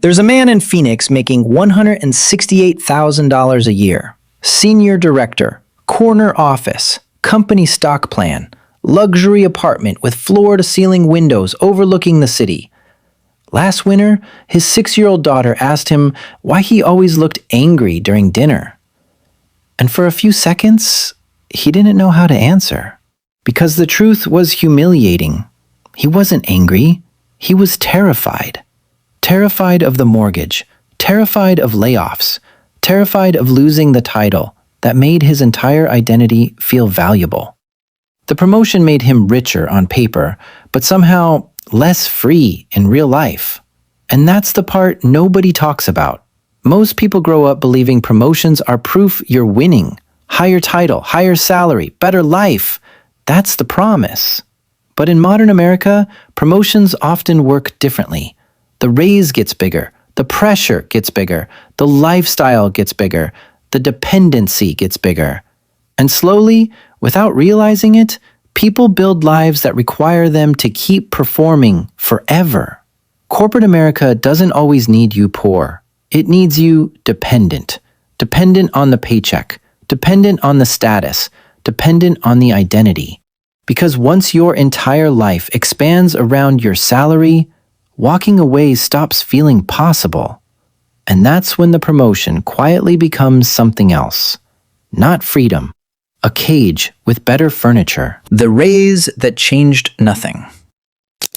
There's a man in Phoenix making $168,000 a year. Senior director, corner office, company stock plan, luxury apartment with floor-to-ceiling windows overlooking the city. Last winter, his 6-year-old daughter asked him why he always looked angry during dinner. And for a few seconds, he didn't know how to answer. Because the truth was humiliating. He wasn't angry. He was terrified. Terrified of the mortgage. Terrified of layoffs. Terrified of losing the title that made his entire identity feel valuable. The promotion made him richer on paper, but somehow less free in real life. And that's the part nobody talks about. Most people grow up believing promotions are proof you're winning. Higher title, higher salary, better life. That's the promise. But in modern America, promotions often work differently. The raise gets bigger, the pressure gets bigger, the lifestyle gets bigger, the dependency gets bigger. And slowly, without realizing it, people build lives that require them to keep performing forever. Corporate America doesn't always need you poor. It needs you dependent. Dependent on the paycheck. Dependent on the status. Dependent on the identity. Because once your entire life expands around your salary, walking away stops feeling possible. And that's when the promotion quietly becomes something else. Not freedom. A cage with better furniture. The raise that changed nothing.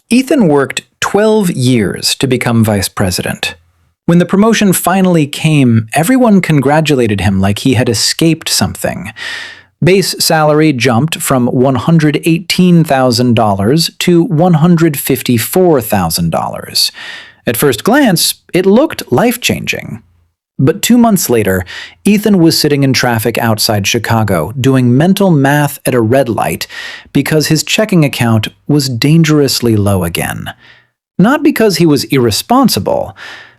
Ethan worked 12 years to become vice president. When the promotion finally came, everyone congratulated him like he had escaped something. Base salary jumped from $118,000 to $154,000. At first glance, it looked life-changing. But 2 months later, Ethan was sitting in traffic outside Chicago, doing mental math at a red light because his checking account was dangerously low again. Not because he was irresponsible,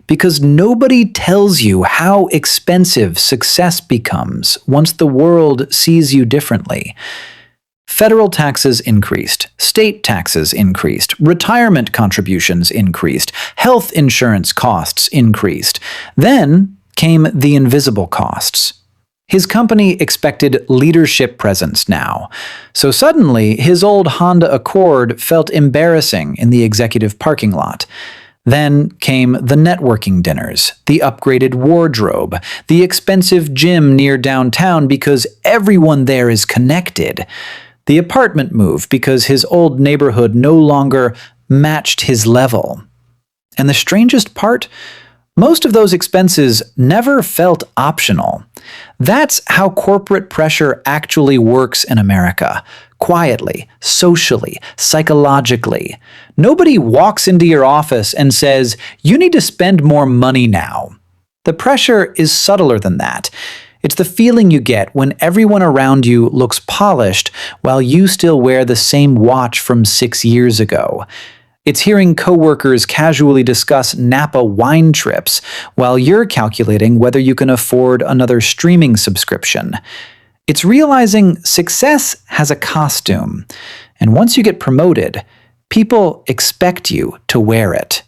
because nobody tells you how expensive success becomes once the world sees you differently. Federal taxes increased, state taxes increased, retirement contributions increased, health insurance costs increased. Then came the invisible costs. His company expected leadership presence now, so suddenly his old Honda Accord felt embarrassing in the executive parking lot. Then came the networking dinners, the upgraded wardrobe, the expensive gym near downtown because everyone there is connected, the apartment move because his old neighborhood no longer matched his level. And the strangest part? Most of those expenses never felt optional. That's how corporate pressure actually works in America. Quietly, socially, psychologically. Nobody walks into your office and says, "You need to spend more money now." The pressure is subtler than that. It's the feeling you get when everyone around you looks polished while you still wear the same watch from 6 years ago. It's hearing coworkers casually discuss Napa wine trips while you're calculating whether you can afford another streaming subscription. It's realizing success has a costume, and once you get promoted, people expect you to wear it.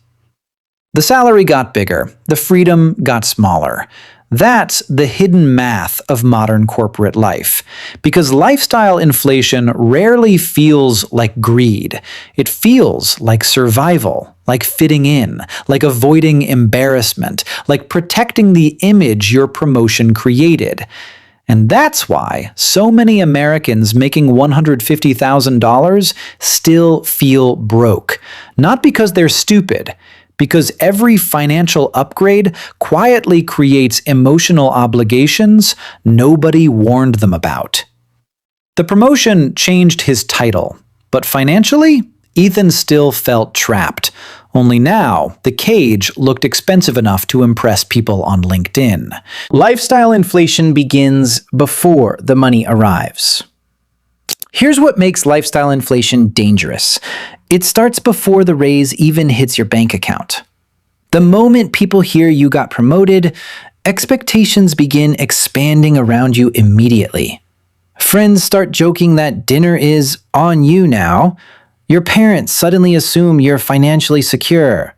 The salary got bigger, the freedom got smaller. That's the hidden math of modern corporate life, because lifestyle inflation rarely feels like greed. It feels like survival, like fitting in, like avoiding embarrassment, like protecting the image your promotion created. And that's why so many Americans making $150,000 still feel broke. Not because they're stupid, because every financial upgrade quietly creates emotional obligations nobody warned them about. The promotion changed his title, but financially, Ethan still felt trapped. Only now, the cage looked expensive enough to impress people on LinkedIn. Lifestyle inflation begins before the money arrives. Here's what makes lifestyle inflation dangerous. It starts before the raise even hits your bank account. The moment people hear you got promoted, expectations begin expanding around you immediately. Friends start joking that dinner is on you now. Your parents suddenly assume you're financially secure.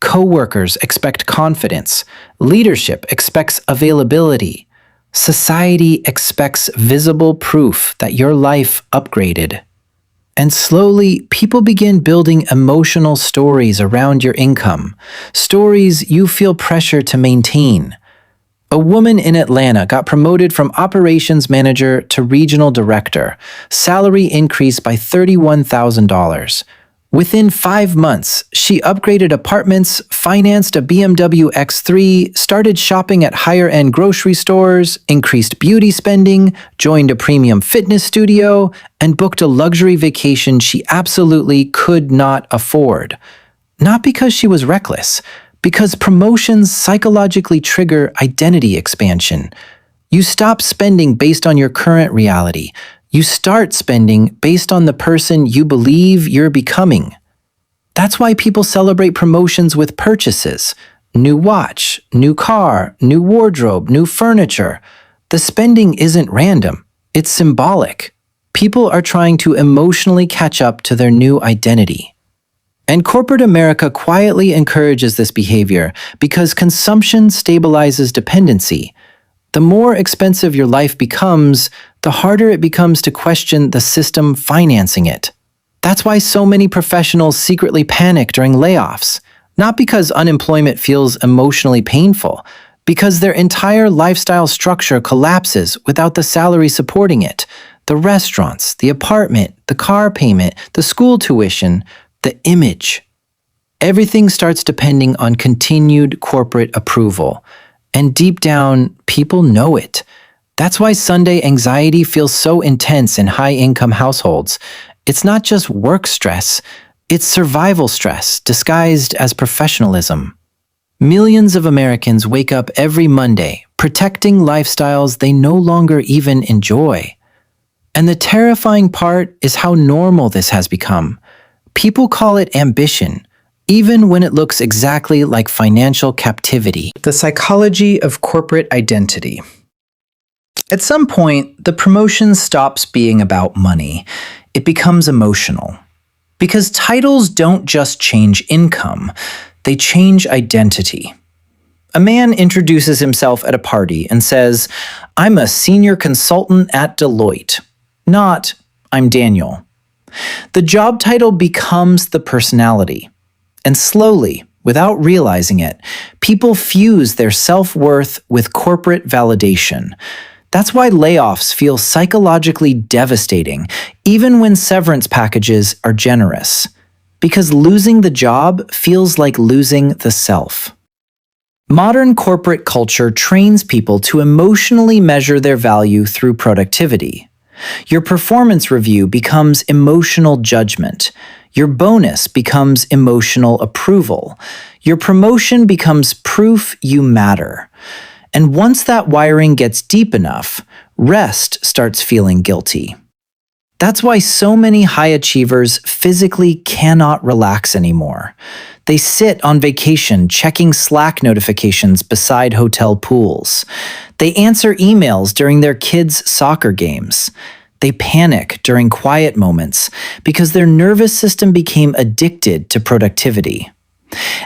Coworkers expect confidence. Leadership expects availability. Society expects visible proof that your life upgraded. And slowly, people begin building emotional stories around your income, stories you feel pressure to maintain. A woman in Atlanta got promoted from operations manager to regional director, salary increased by $31,000. Within 5 months, she upgraded apartments, financed a BMW X3, started shopping at higher-end grocery stores, increased beauty spending, joined a premium fitness studio, and booked a luxury vacation she absolutely could not afford. Not because she was reckless, because promotions psychologically trigger identity expansion. You stop spending based on your current reality. You start spending based on the person you believe you're becoming. That's why people celebrate promotions with purchases. New watch, new car, new wardrobe, new furniture. The spending isn't random. It's symbolic. People are trying to emotionally catch up to their new identity. And corporate America quietly encourages this behavior because consumption stabilizes dependency. The more expensive your life becomes, the harder it becomes to question the system financing it. That's why so many professionals secretly panic during layoffs, not because unemployment feels emotionally painful, because their entire lifestyle structure collapses without the salary supporting it. The restaurants, the apartment, the car payment, the school tuition, the image. Everything starts depending on continued corporate approval. And deep down, people know it. That's why Sunday anxiety feels so intense in high-income households. It's not just work stress, it's survival stress disguised as professionalism. Millions of Americans wake up every Monday protecting lifestyles they no longer even enjoy. And the terrifying part is how normal this has become. People call it ambition, even when it looks exactly like financial captivity. The psychology of corporate identity. At some point, the promotion stops being about money. It becomes emotional. Because titles don't just change income, they change identity. A man introduces himself at a party and says, "I'm a senior consultant at Deloitte," not, "I'm Daniel." The job title becomes the personality. And slowly, without realizing it, people fuse their self-worth with corporate validation. That's why layoffs feel psychologically devastating, even when severance packages are generous. Because losing the job feels like losing the self. Modern corporate culture trains people to emotionally measure their value through productivity. Your performance review becomes emotional judgment. Your bonus becomes emotional approval. Your promotion becomes proof you matter. And once that wiring gets deep enough, rest starts feeling guilty. That's why so many high achievers physically cannot relax anymore. They sit on vacation checking Slack notifications beside hotel pools. They answer emails during their kids' soccer games. They panic during quiet moments because their nervous system became addicted to productivity.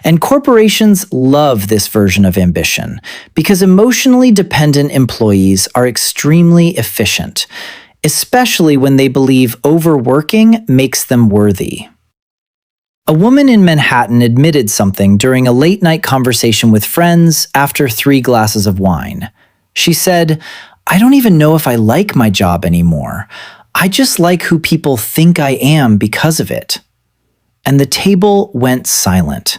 And corporations love this version of ambition because emotionally dependent employees are extremely efficient, especially when they believe overworking makes them worthy. A woman in Manhattan admitted something during a late-night conversation with friends after 3 glasses of wine. She said, "I don't even know if I like my job anymore. I just like who people think I am because of it." And the table went silent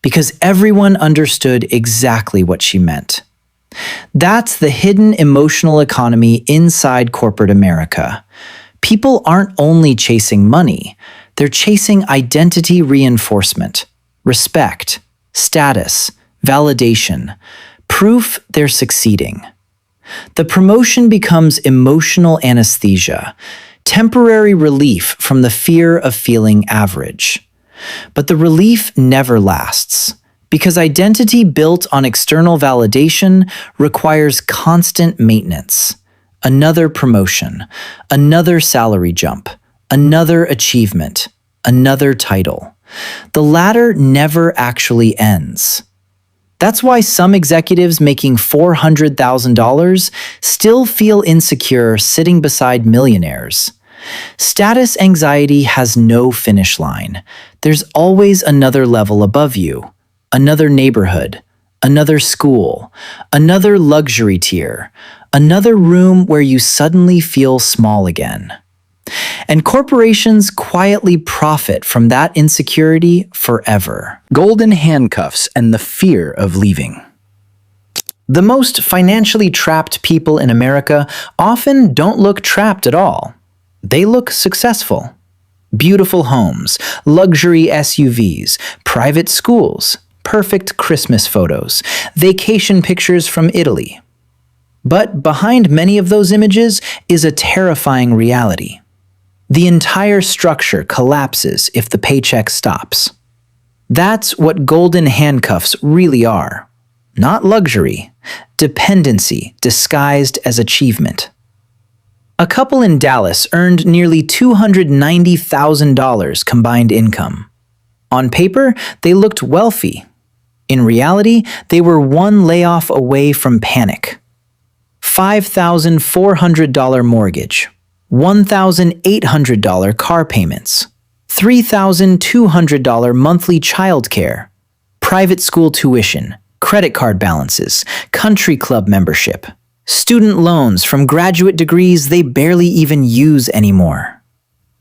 because everyone understood exactly what she meant. That's the hidden emotional economy inside corporate America. People aren't only chasing money, they're chasing identity reinforcement, respect, status, validation, proof they're succeeding. The promotion becomes emotional anesthesia, temporary relief from the fear of feeling average. But the relief never lasts, because identity built on external validation requires constant maintenance. Another promotion, another salary jump, another achievement, another title. The latter never actually ends. That's why some executives making $400,000 still feel insecure sitting beside millionaires. Status anxiety has no finish line. There's always another level above you, another neighborhood, another school, another luxury tier, another room where you suddenly feel small again. And corporations quietly profit from that insecurity forever. Golden handcuffs and the fear of leaving. The most financially trapped people in America often don't look trapped at all. They look successful. Beautiful homes, luxury SUVs, private schools, perfect Christmas photos, vacation pictures from Italy. But behind many of those images is a terrifying reality. The entire structure collapses if the paycheck stops. That's what golden handcuffs really are. Not luxury, dependency disguised as achievement. A couple in Dallas earned nearly $290,000 combined income. On paper, they looked wealthy. In reality, they were one layoff away from panic. $5,400 mortgage, $1,800 car payments, $3,200 monthly childcare, private school tuition, credit card balances, country club membership, student loans from graduate degrees they barely even use anymore.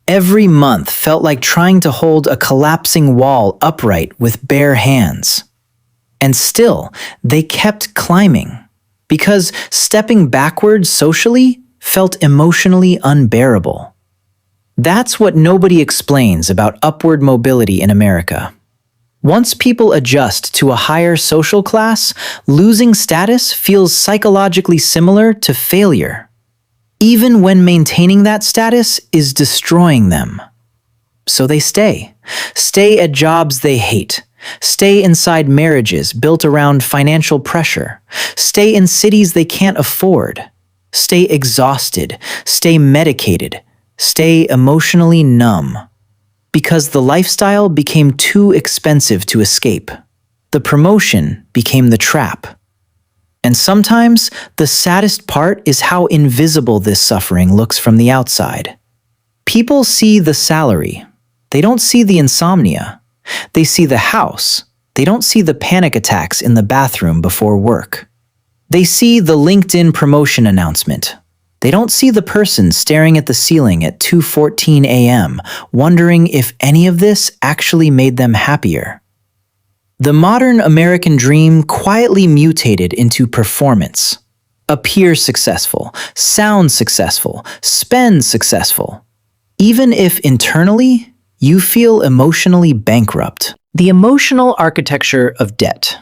Every month felt like trying to hold a collapsing wall upright with bare hands. And still, they kept climbing, because stepping backwards socially felt emotionally unbearable. That's what nobody explains about upward mobility in America. Once people adjust to a higher social class, losing status feels psychologically similar to failure, even when maintaining that status is destroying them. So they stay at jobs they hate, stay inside marriages built around financial pressure, stay in cities they can't afford, stay exhausted, stay medicated, stay emotionally numb. Because the lifestyle became too expensive to escape. The promotion became the trap. And sometimes, the saddest part is how invisible this suffering looks from the outside. People see the salary. They don't see the insomnia. They see the house. They don't see the panic attacks in the bathroom before work. They see the LinkedIn promotion announcement. They don't see the person staring at the ceiling at 2:14 a.m., wondering if any of this actually made them happier. The modern American dream quietly mutated into performance. Appear successful, sound successful, spend successful. Even if internally, you feel emotionally bankrupt. The emotional architecture of debt.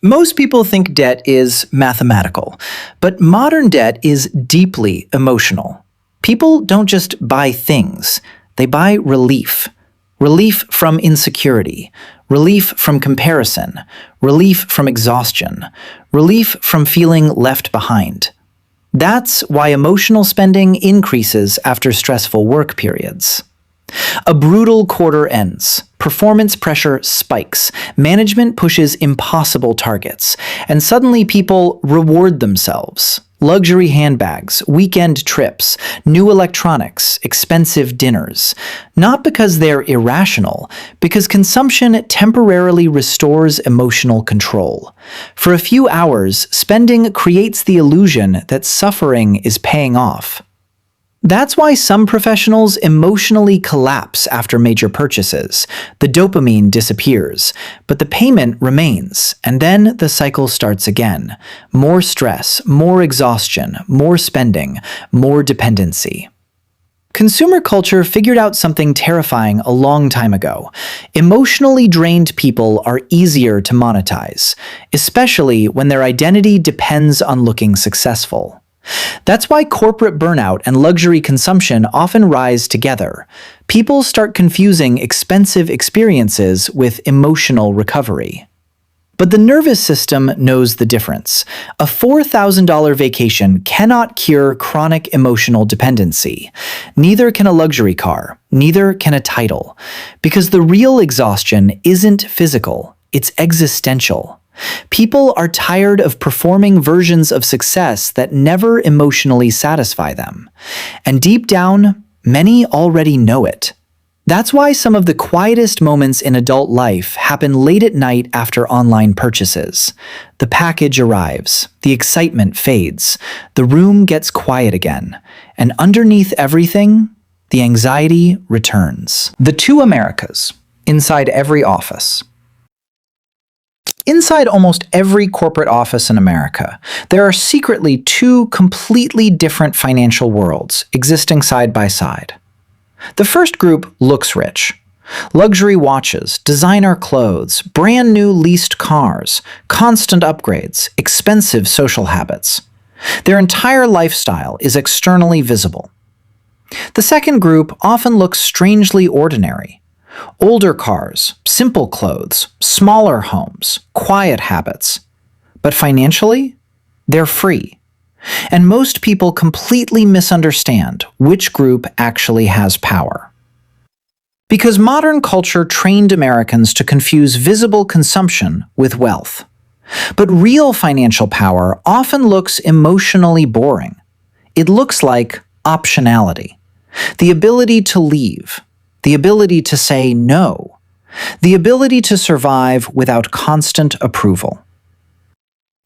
Most people think debt is mathematical, but modern debt is deeply emotional. People don't just buy things, they buy relief. Relief from insecurity, relief from comparison, relief from exhaustion, relief from feeling left behind. That's why emotional spending increases after stressful work periods. A brutal quarter ends. Performance pressure spikes. Management pushes impossible targets. And suddenly people reward themselves. Luxury handbags, weekend trips, new electronics, expensive dinners. Not because they're irrational, because consumption temporarily restores emotional control. For a few hours, spending creates the illusion that suffering is paying off. That's why some professionals emotionally collapse after major purchases. The dopamine disappears, but the payment remains, and then the cycle starts again. More stress, more exhaustion, more spending, more dependency. Consumer culture figured out something terrifying a long time ago. Emotionally drained people are easier to monetize, especially when their identity depends on looking successful. That's why corporate burnout and luxury consumption often rise together. People start confusing expensive experiences with emotional recovery. But the nervous system knows the difference. A $4,000 vacation cannot cure chronic emotional dependency. Neither can a luxury car. Neither can a title. Because the real exhaustion isn't physical, it's existential. People are tired of performing versions of success that never emotionally satisfy them. And deep down, many already know it. That's why some of the quietest moments in adult life happen late at night after online purchases. The package arrives, the excitement fades, the room gets quiet again, and underneath everything, the anxiety returns. The two Americas, inside every office. Inside almost every corporate office in America, there are secretly two completely different financial worlds existing side by side. The first group looks rich. Luxury watches, designer clothes, brand new leased cars, constant upgrades, expensive social habits. Their entire lifestyle is externally visible. The second group often looks strangely ordinary. Older cars, simple clothes, smaller homes, quiet habits. But financially, they're free. And most people completely misunderstand which group actually has power. Because modern culture trained Americans to confuse visible consumption with wealth. But real financial power often looks emotionally boring. It looks like optionality, the ability to leave, the ability to say no, the ability to survive without constant approval.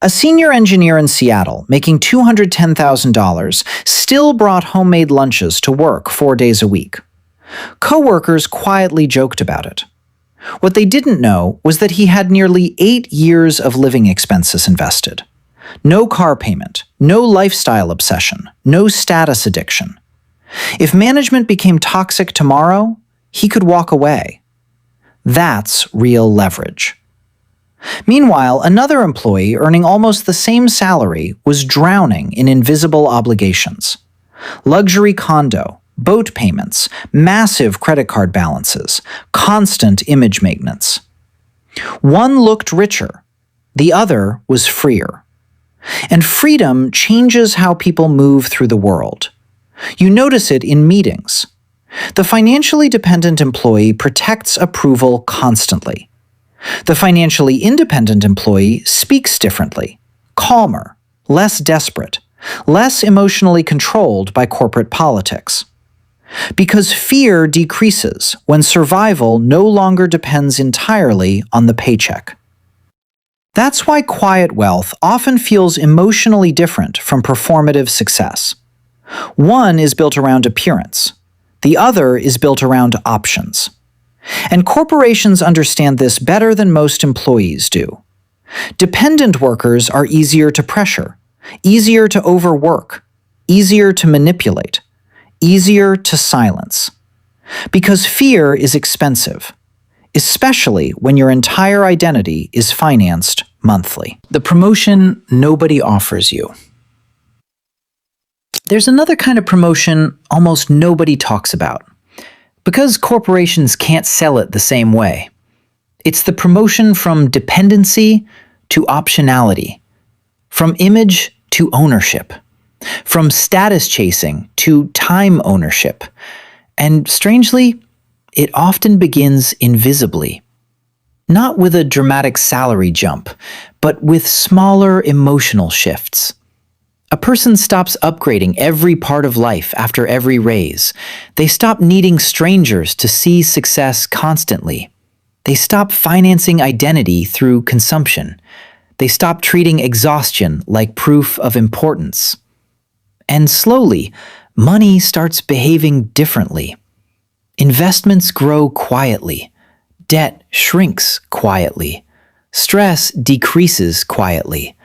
A senior engineer in Seattle, making $210,000, still brought homemade lunches to work 4 days a week. Coworkers quietly joked about it. What they didn't know was that he had nearly 8 years of living expenses invested. No car payment, no lifestyle obsession, no status addiction. If management became toxic tomorrow, he could walk away. That's real leverage. Meanwhile, another employee earning almost the same salary was drowning in invisible obligations. Luxury condo, boat payments, massive credit card balances, constant image maintenance. One looked richer, the other was freer. And freedom changes how people move through the world. You notice it in meetings. The financially dependent employee protects approval constantly. The financially independent employee speaks differently, calmer, less desperate, less emotionally controlled by corporate politics. Because fear decreases when survival no longer depends entirely on the paycheck. That's why quiet wealth often feels emotionally different from performative success. One is built around appearance. The other is built around options. And corporations understand this better than most employees do. Dependent workers are easier to pressure, easier to overwork, easier to manipulate, easier to silence. Because fear is expensive, especially when your entire identity is financed monthly. The promotion nobody offers you. There's another kind of promotion almost nobody talks about. Because corporations can't sell it the same way. It's the promotion from dependency to optionality, from image to ownership, from status chasing to time ownership. And strangely, it often begins invisibly. Not with a dramatic salary jump, but with smaller emotional shifts. A person stops upgrading every part of life after every raise. They stop needing strangers to see success constantly. They stop financing identity through consumption. They stop treating exhaustion like proof of importance. And slowly, money starts behaving differently. Investments grow quietly. Debt shrinks quietly. Stress decreases quietly.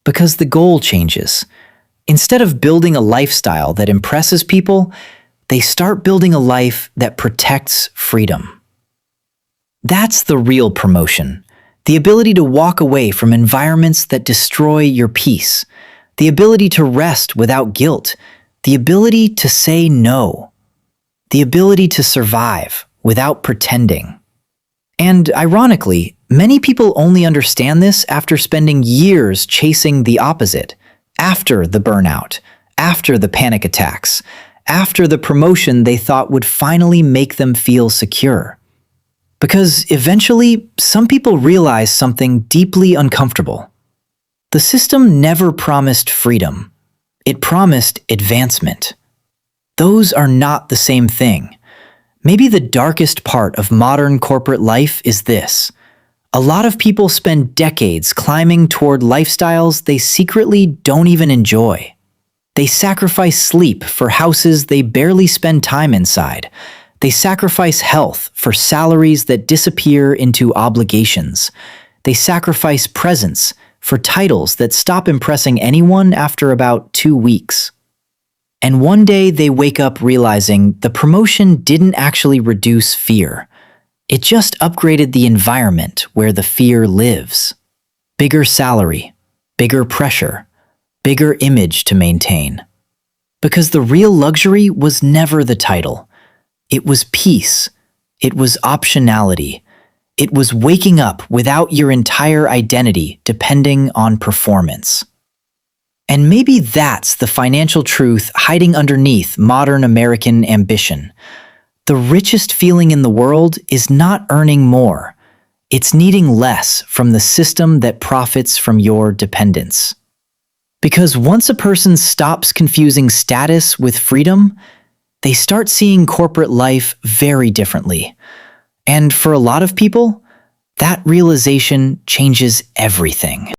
Because the goal changes. Instead of building a lifestyle that impresses people, they start building a life that protects freedom. That's the real promotion. The ability to walk away from environments that destroy your peace. The ability to rest without guilt. The ability to say no. The ability to survive without pretending. And ironically, many people only understand this after spending years chasing the opposite, after the burnout, after the panic attacks, after the promotion they thought would finally make them feel secure. Because eventually, some people realize something deeply uncomfortable. The system never promised freedom. It promised advancement. Those are not the same thing. Maybe the darkest part of modern corporate life is this. A lot of people spend decades climbing toward lifestyles they secretly don't even enjoy. They sacrifice sleep for houses they barely spend time inside. They sacrifice health for salaries that disappear into obligations. They sacrifice presence for titles that stop impressing anyone after about 2 weeks. And one day they wake up realizing the promotion didn't actually reduce fear. It just upgraded the environment where the fear lives. Bigger salary, bigger pressure, bigger image to maintain. Because the real luxury was never the title. It was peace. It was optionality. It was waking up without your entire identity depending on performance. And maybe that's the financial truth hiding underneath modern American ambition. The richest feeling in the world is not earning more. It's needing less from the system that profits from your dependence. Because once a person stops confusing status with freedom, they start seeing corporate life very differently. And for a lot of people, that realization changes everything.